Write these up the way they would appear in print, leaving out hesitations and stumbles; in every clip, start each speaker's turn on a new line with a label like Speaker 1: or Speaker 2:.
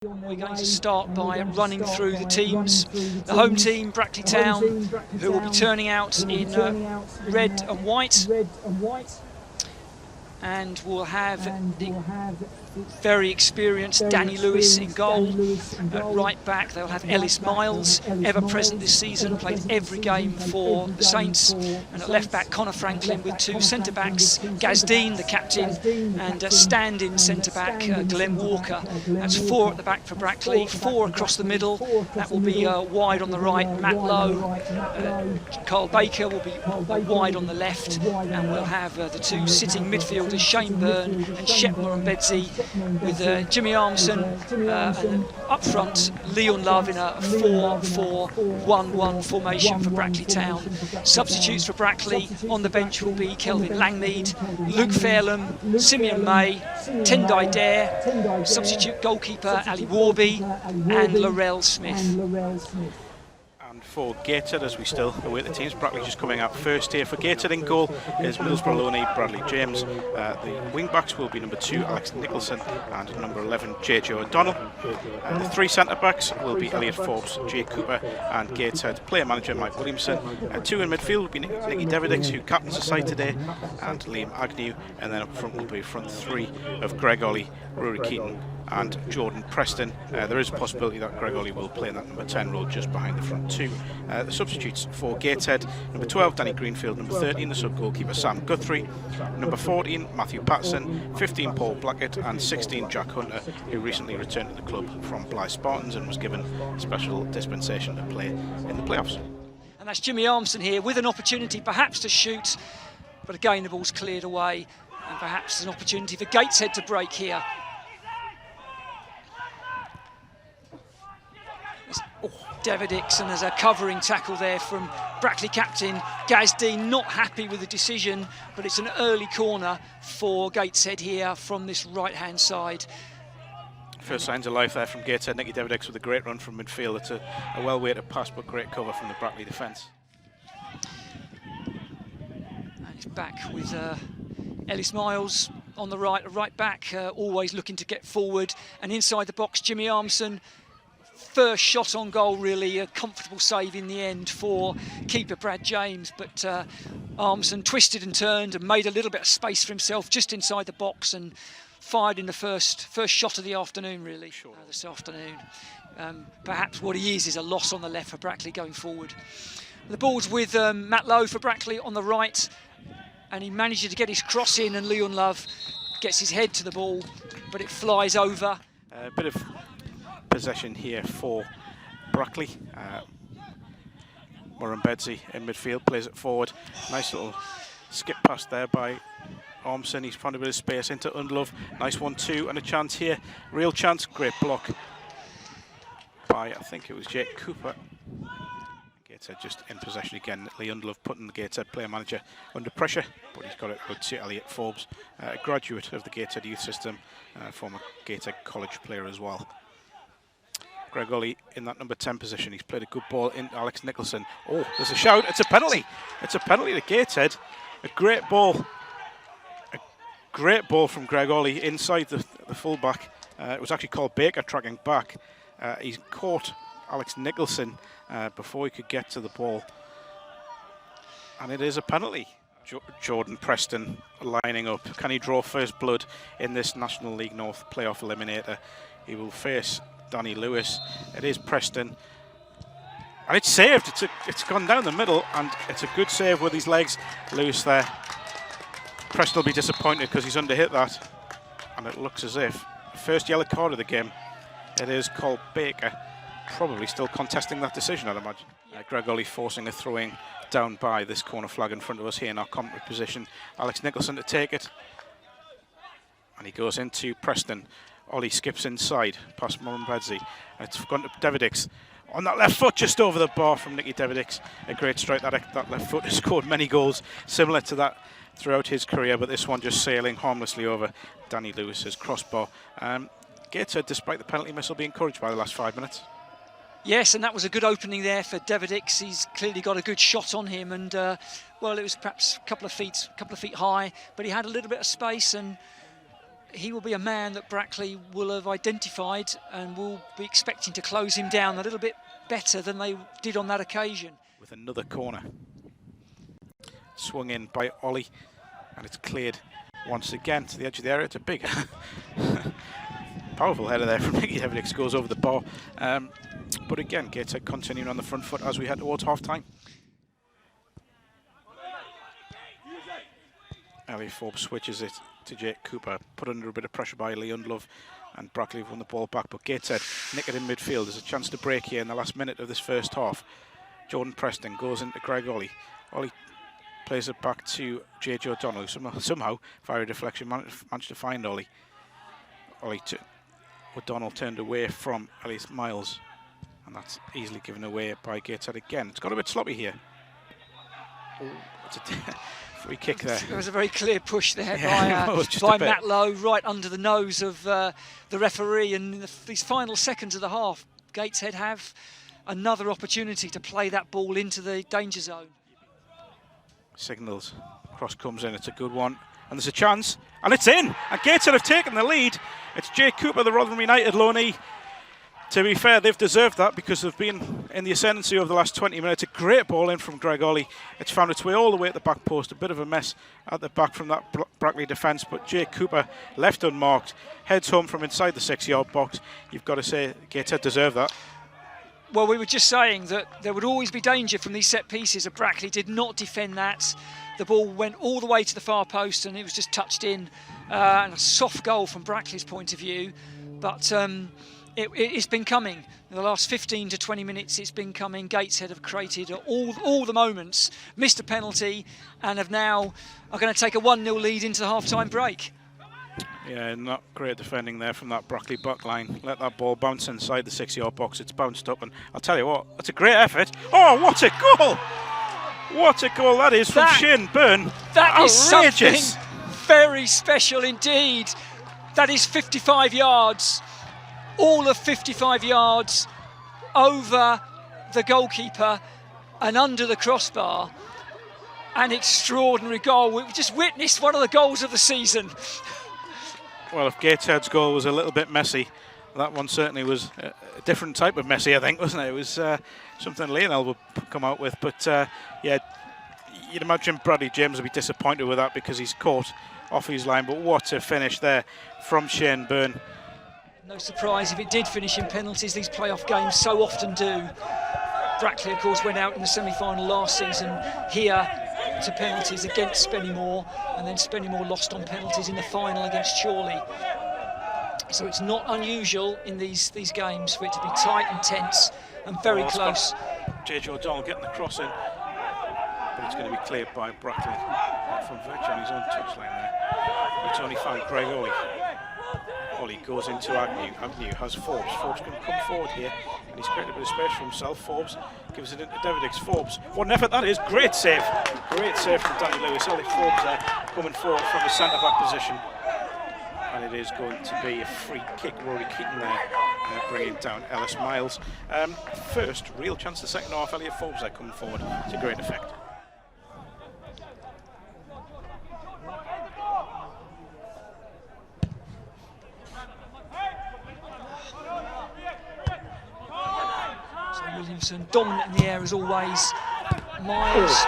Speaker 1: We're going to start by running through the teams. The home team, Brackley Town, who will be turning out in red and white. And we'll have the very experienced Danny Lewis in goal. At right back, they'll have Ellis Miles, ever present this season, played every game for the Saints. And at left back, Connor Franklin with two centre backs, Gaz Dean, the captain, and stand-in centre back, Glenn Walker. That's four at the back for Brackley, four across the middle. That will be wide on the right, Matt Lowe. Carl Baker will be wide on the left, and we'll have the two sitting midfielders, Shane Byrne and Shepmore and Bedsy, with Jimmy Armson, and up front Leon Love in a 4-4-1-1 formation for Brackley Town. Substitutes for Brackley on the bench will be Kelvin Langmead, Luke Fairlam, Simeon May, Tendai Dare, substitute goalkeeper Ali Warby and Laurel Smith.
Speaker 2: And for Gateshead, as we still await the teams, Brackley just coming out first here. For Gateshead in goal is Middlesbrough Loney, Bradley James. The wing backs will be number 2 Alex Nicholson and number 11 JJ O'Donnell. The 3 centre backs will be Elliot Forbes, Jay Cooper and Gateshead player manager Mike Williamson. 2 in midfield will be Nicky Devidix, who captains the side today, and Liam Agnew. And then up front will be front 3 of Greg Ollie, Rory Keaton and Jordan Preston. There is a possibility that Greg Ollie will play in that number 10 role just behind the front 2. The substitutes for Gateshead: number 12 Danny Greenfield, number 13 the sub-goalkeeper Sam Guthrie, number 14 Matthew Patterson, 15 Paul Blackett and 16 Jack Hunter, who recently returned to the club from Blythe Spartans and was given special dispensation to play in the playoffs.
Speaker 1: And that's Jimmy Armson here with an opportunity perhaps to shoot, but again the ball's cleared away, and perhaps an opportunity for Gateshead to break here. Devidix, and there's a covering tackle there from Brackley captain Gaz Dean. Not happy with the decision, but it's an early corner for Gateshead here from this right-hand side.
Speaker 2: First signs of life there from Gateshead. Nicky Devidix with a great run from midfield. It's a well-weighted pass, but great cover from the Brackley defence.
Speaker 1: And he's back with Ellis Miles on the right back, always looking to get forward. And inside the box, Jimmy Armson. First shot on goal, really a comfortable save in the end for keeper Brad James, but Armson twisted and turned and made a little bit of space for himself just inside the box and fired in the first shot of the afternoon, really, this afternoon. Perhaps what he is a loss on the left for Brackley going forward. The ball's with Matt Lowe for Brackley on the right, and he manages to get his cross in, and Leon Love gets his head to the ball, but it flies over.
Speaker 2: A bit of possession here for Brackley. Warren Bedsy in midfield plays it forward. Nice little skip pass there by Armson. He's found a bit of space into Undlove. Nice 1-2 and a chance here. Real chance. Great block by, I think it was Jake Cooper. Gateshead just in possession again. Lee Undlove putting the Gateshead player manager under pressure, but he's got it out to Elliot Forbes, a graduate of the Gateshead youth system, former Gateshead college player as well. Greg Ollie in that number 10 position. He's played a good ball in Alex Nicholson. Oh, there's a shout. It's a penalty. It's a penalty to Gateshead. A great ball. A great ball from Greg Ollie inside the fullback. It was actually called Baker tracking back. He's caught Alex Nicholson before he could get to the ball. And it is a penalty. Jordan Preston lining up. Can he draw first blood in this National League North playoff eliminator? He will face Danny Lewis. It is Preston, and it's saved. It's gone down the middle, and it's a good save with his legs loose there. Preston will be disappointed because he's underhit that, and it looks as if first yellow card of the game. It is Cole Baker, probably still contesting that decision, I'd imagine. Greg Ollie forcing a throw-in down by this corner flag in front of us here in our commentary position. Alex Nicholson to take it, and he goes into Preston. Ollie skips inside past Warren Bedsy. It's gone to Devidix on that left foot, just over the bar from Nicky Devidix. A great strike. That left foot has scored many goals similar to that throughout his career, but this one just sailing harmlessly over Danny Lewis's crossbar. Gateshead, despite the penalty miss, will be encouraged by the last 5 minutes.
Speaker 1: Yes, and that was a good opening there for Devidix. He's clearly got a good shot on him, and well, it was perhaps a couple of feet high, but he had a little bit of space, and he will be a man that Brackley will have identified and will be expecting to close him down a little bit better than they did on that occasion.
Speaker 2: With another corner. Swung in by Ollie, and it's cleared once again to the edge of the area. It's a big, powerful header there from Nicky Deverdix, goes over the bar. But again, Gateshead continuing on the front foot as we head towards half-time. Elliot Forbes switches it to Jake Cooper, put under a bit of pressure by Lee Undlove, and Brackley won the ball back. But Gateshead nick it in midfield. There's a chance to break here in the last minute of this first half. Jordan Preston goes into Greg Ollie. Ollie plays it back to J.J. O'Donnell, who somehow, via a deflection, managed to find Ollie. O'Donnell turned away from Ellis Miles, and that's easily given away by Gateshead again. It's got a bit sloppy here. Oh, it's a free kick there.
Speaker 1: There was a very clear push there
Speaker 2: by
Speaker 1: Matt Lowe, right under the nose of the referee. And in these final seconds of the half, Gateshead have another opportunity to play that ball into the danger zone.
Speaker 2: Signals, cross comes in, it's a good one, and there's a chance, and it's in, and Gateshead have taken the lead. It's Jake Cooper, the Rotherham United loanee. To be fair, they've deserved that because they've been in the ascendancy over the last 20 minutes. A great ball in from Greg Ollie. It's found its way all the way at the back post. A bit of a mess at the back from that Brackley defence, but Jake Cooper, left unmarked, heads home from inside the 6-yard box. You've got to say Gateshead deserve that.
Speaker 1: Well, we were just saying that there would always be danger from these set pieces, and Brackley did not defend that. The ball went all the way to the far post and it was just touched in. And a soft goal from Brackley's point of view. But it's been coming. In the last 15 to 20 minutes, it's been coming. Gateshead have created all the moments, missed a penalty, and are going to take a 1-0 lead into the half-time break.
Speaker 2: Yeah, not great defending there from that Brackley back line. Let that ball bounce inside the 6-yard box. It's bounced up, and I'll tell you what, that's a great effort. Oh, what a goal! What a goal that is from Shane Byrne.
Speaker 1: That is something very special indeed. That is 55 yards. All of 55 yards over the goalkeeper and under the crossbar. An extraordinary goal. We've just witnessed one of the goals of the season.
Speaker 2: Well, if Gateshead's goal was a little bit messy, that one certainly was a different type of messy, I think, wasn't it? It was something Lionel would come out with. But, yeah, you'd imagine Bradley James would be disappointed with that because he's caught off his line. But what a finish there from Shane Byrne.
Speaker 1: No surprise if it did finish in penalties. These playoff games so often do. Brackley, of course, went out in the semi-final last season here to penalties against Spennymoor, and then Spennymoor lost on penalties in the final against Chorley. So it's not unusual in these games for it to be tight and tense and very close.
Speaker 2: J.J. O'Donnell getting the cross in, but it's going to be cleared by Brackley from virtually on his own touchline there. It's only found Greg Ollie. Ollie goes into Agnew. Agnew has Forbes. Forbes can come forward here, and he's created a bit of space for himself. Forbes gives it into Deverdix. Forbes, what an effort that is! Great save. Great save from Danny Lewis. Elliot Forbes there coming forward from the centre-back position. And it is going to be a free kick. Rory Keaton there bringing down Ellis Miles. First real chance the second half. Elliot Forbes there coming forward to great effect.
Speaker 1: Williamson dominant in the air as always. Miles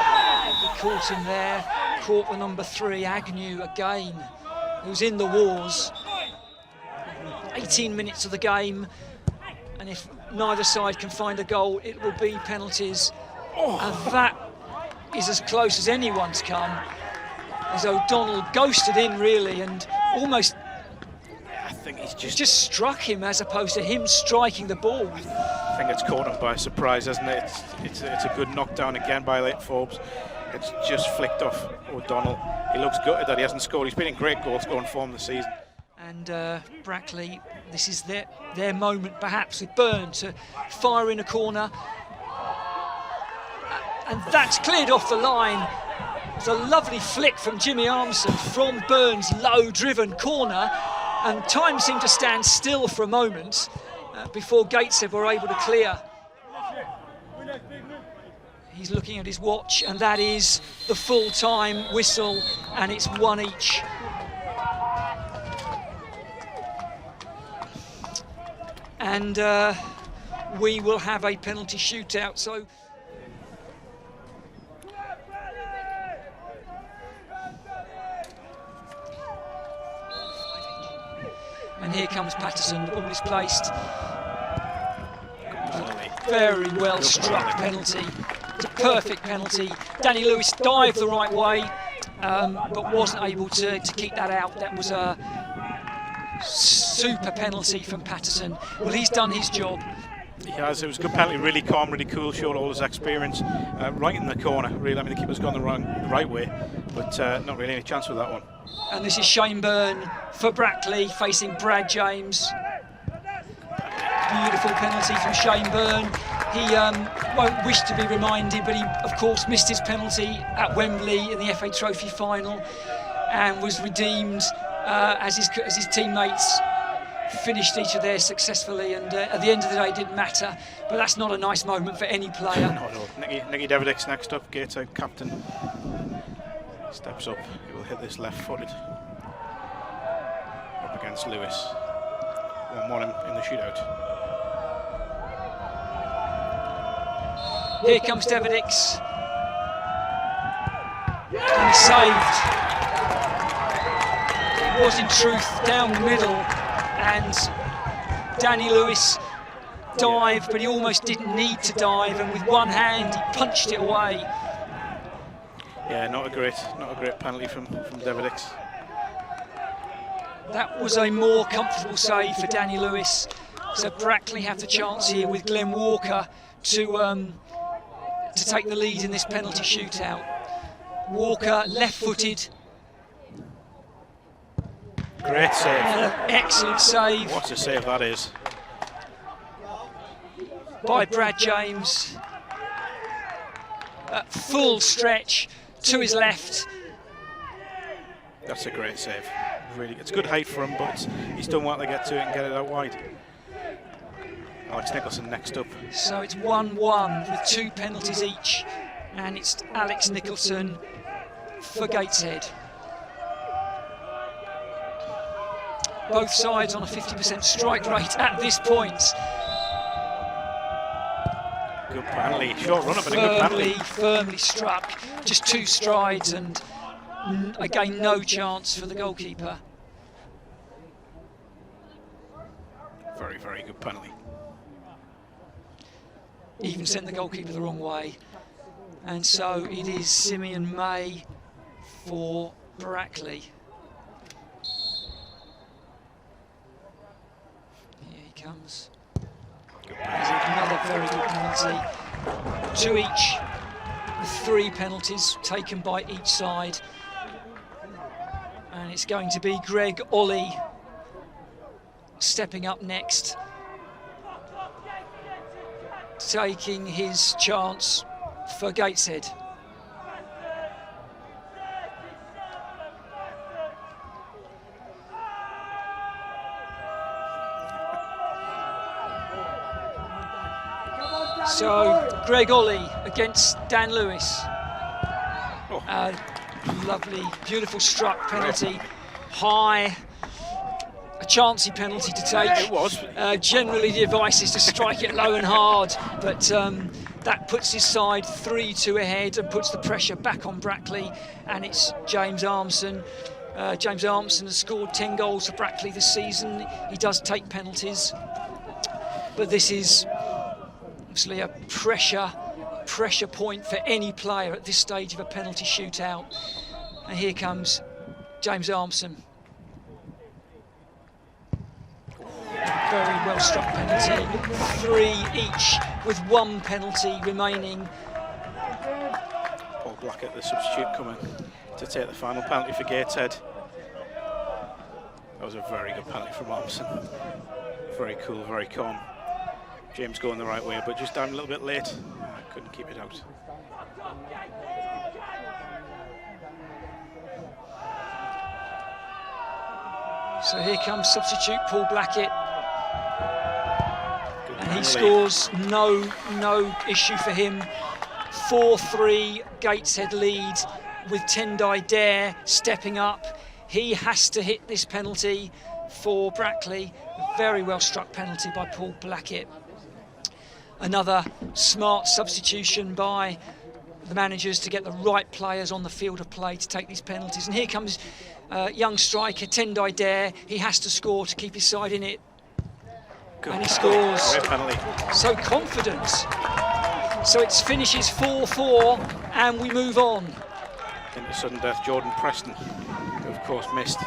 Speaker 1: caught him there. Caught the number 3, Agnew again, who's in the wars. 18 minutes of the game, and if neither side can find a goal, it will be penalties. And that is as close as anyone's come, as O'Donnell ghosted in really and almost,
Speaker 2: I think he's
Speaker 1: just struck him as opposed to him striking the ball.
Speaker 2: I think it's caught him by surprise, hasn't it? It's a good knockdown again by Elliot Forbes. It's just flicked off O'Donnell. He looks gutted that he hasn't scored. He's been in great goal scoring form this season.
Speaker 1: And Brackley, this is their moment perhaps with Byrne to fire in a corner. And that's cleared off the line. It's a lovely flick from Jimmy Armson from Byrne's low-driven corner. And time seemed to stand still for a moment before Gateshead were able to clear. He's looking at his watch, and that is the full-time whistle, and it's 1 each. and we will have a penalty shootout. So and here comes Patterson, the ball is placed. Very well struck penalty. It's a perfect penalty. Danny Lewis dived the right way, but wasn't able to keep that out. That was a super penalty from Patterson. Well, he's done his job.
Speaker 2: He has. It was a good penalty, really calm, really cool, showed all his experience. Right in the corner, really. I mean, the keeper's gone the right way, but not really any chance with that one.
Speaker 1: And this is Shane Byrne for Brackley facing Brad James. Beautiful penalty from Shane Byrne. He won't wish to be reminded, but he, of course, missed his penalty at Wembley in the FA Trophy final and was redeemed as his teammates finished each of theirs successfully. And at the end of the day, it didn't matter. But that's not a nice moment for any player.
Speaker 2: Not at all. Nicky Davidix next up, Gateshead captain. Steps up, he will hit this left-footed. Up against Lewis. 1-1 in the shootout.
Speaker 1: Here comes Davidix. And he's saved. It was in truth down the middle, and Danny Lewis dived, but he almost didn't need to dive, and with one hand he punched it away.
Speaker 2: Yeah, not a great penalty from Davidix.
Speaker 1: That was a more comfortable save for Danny Lewis. So Brackley have the chance here with Glenn Walker to take the lead in this penalty shootout. Walker, left-footed.
Speaker 2: Great save.
Speaker 1: Excellent save.
Speaker 2: What a save that is.
Speaker 1: By Brad James. Full stretch to his left.
Speaker 2: That's a great save. Really, it's good height for him, but he's done well to get to it and get it out wide. Alex Nicholson next up.
Speaker 1: So it's 1-1 with 2 penalties each, and it's Alex Nicholson for Gateshead. Both sides on a 50% strike rate at this point.
Speaker 2: Good penalty, short run up and a good penalty.
Speaker 1: Firmly struck, just 2 strides, and again no chance for the goalkeeper.
Speaker 2: Very, very good penalty.
Speaker 1: Even sent the goalkeeper the wrong way. And so it is Simeon May for Brackley. Here he comes. Another very good penalty. 2 each, 3 penalties taken by each side. And it's going to be Greg Ollie stepping up next, taking his chance for Gateshead. So Greg Ollie against Dan Lewis. Lovely, beautiful struck penalty, high. A chancy penalty to take.
Speaker 2: It was.
Speaker 1: Generally the advice is to strike it low and hard, but that puts his side 3-2 ahead and puts the pressure back on Brackley, and it's James Armson. James Armson has scored 10 goals for Brackley this season. He does take penalties, but this is obviously a pressure point for any player at this stage of a penalty shootout. And here comes James Armson. Very well struck penalty, 3 each with 1 penalty remaining.
Speaker 2: Paul Blackett, the substitute, coming to take the final penalty for Gateshead. That was a very good penalty from Armson. Very cool, very calm. James going the right way, but just down a little bit late. Couldn't keep it out.
Speaker 1: So here comes substitute Paul Blackett. And he scores, no issue for him. 4-3 Gateshead lead with Tendai Dare stepping up. He has to hit this penalty for Brackley. A very well struck penalty by Paul Blackett. Another smart substitution by the managers to get the right players on the field of play to take these penalties. And here comes young striker Tendai Dare. He has to score to keep his side in it.
Speaker 2: Good.
Speaker 1: And he scores.
Speaker 2: Great penalty.
Speaker 1: So confident. So it finishes 4-4 and we move on.
Speaker 2: Into sudden death, Jordan Preston, who of course missed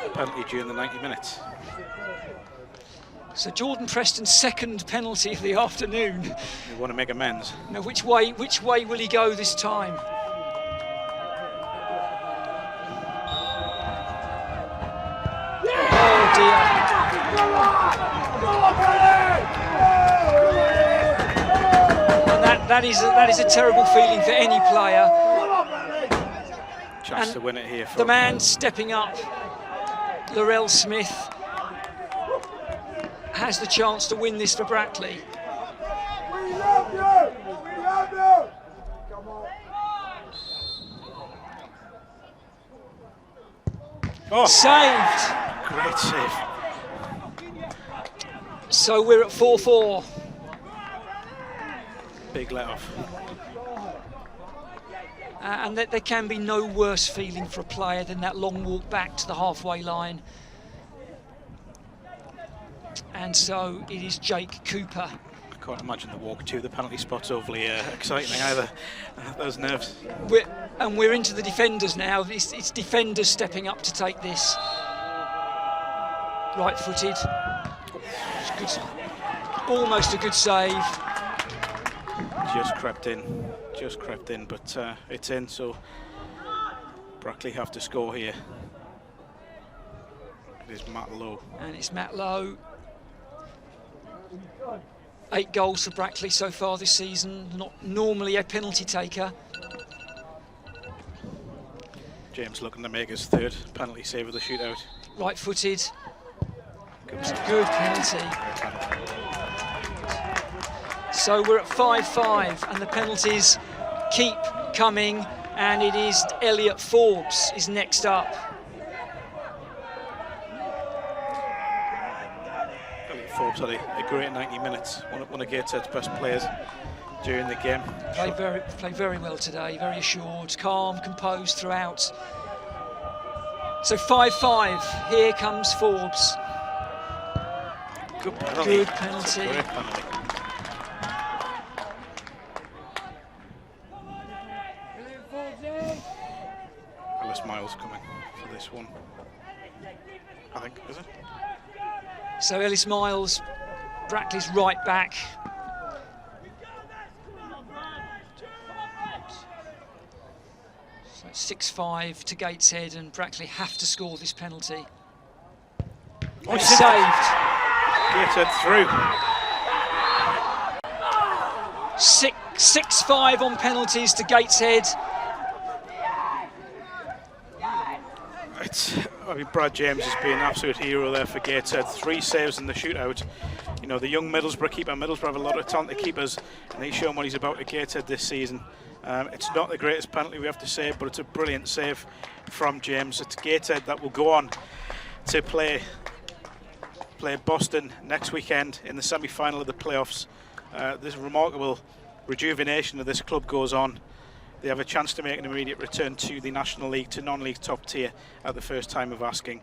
Speaker 2: the penalty during the 90 minutes.
Speaker 1: So Jordan Preston's second penalty of the afternoon.
Speaker 2: They want to make amends.
Speaker 1: Now which way will he go this time? Oh dear. And that is a terrible feeling for any player.
Speaker 2: Chance to win it here. For
Speaker 1: the man stepping up, Laurel Smith, has the chance to win this for Brackley.
Speaker 3: We love you! We love you! Come on.
Speaker 2: Oh,
Speaker 1: Saved!
Speaker 2: great save.
Speaker 1: So we're at 4-4.
Speaker 2: Big let off.
Speaker 1: And there can be no worse feeling for a player than that long walk back to the halfway line. And so it is Jake Cooper.
Speaker 2: I can't imagine the walk to the penalty spot's overly exciting either. Those nerves.
Speaker 1: We're into the defenders now. It's defenders stepping up to take this. Right-footed. Good, almost a good save.
Speaker 2: Just crept in, but it's in, so Brackley have to score here. It is Matt Lowe.
Speaker 1: And it's Matt Lowe. 8 goals for Brackley so far this season, not normally a penalty taker.
Speaker 2: James looking to make his third penalty save of the shootout.
Speaker 1: Right-footed.
Speaker 2: Good
Speaker 1: penalty. So we're at 5-5 and the penalties keep coming, and it is Elliot Forbes is next up.
Speaker 2: Elliot Forbes had a great 90 minutes, one of Gateshead's best players during the game.
Speaker 1: Played very well today, very assured, calm, composed throughout. So 5-5, here comes Forbes.
Speaker 2: Good penalty.
Speaker 1: Good penalty.
Speaker 2: Great penalty. Ellis Miles coming for this one, I think, is it?
Speaker 1: So Ellis Miles, Brackley's right back. So 6-5 to Gateshead, and Brackley have to score this penalty. Oh, saved.
Speaker 2: Gateshead through.
Speaker 1: 6-5 on penalties to Gateshead.
Speaker 2: I mean, Brad James has been an absolute hero there for Gateshead. 3 saves in the shootout. You know, the young Middlesbrough keeper. Middlesbrough have a lot of talented keepers, and he's shown what he's about at Gateshead this season. It's not the greatest penalty, we have to say, but it's a brilliant save from James. It's Gateshead that will go on to play Boston next weekend in the semi-final of the playoffs. This remarkable rejuvenation of this club goes on. They have a chance to make an immediate return to the National League, to non-league top tier at the first time of asking.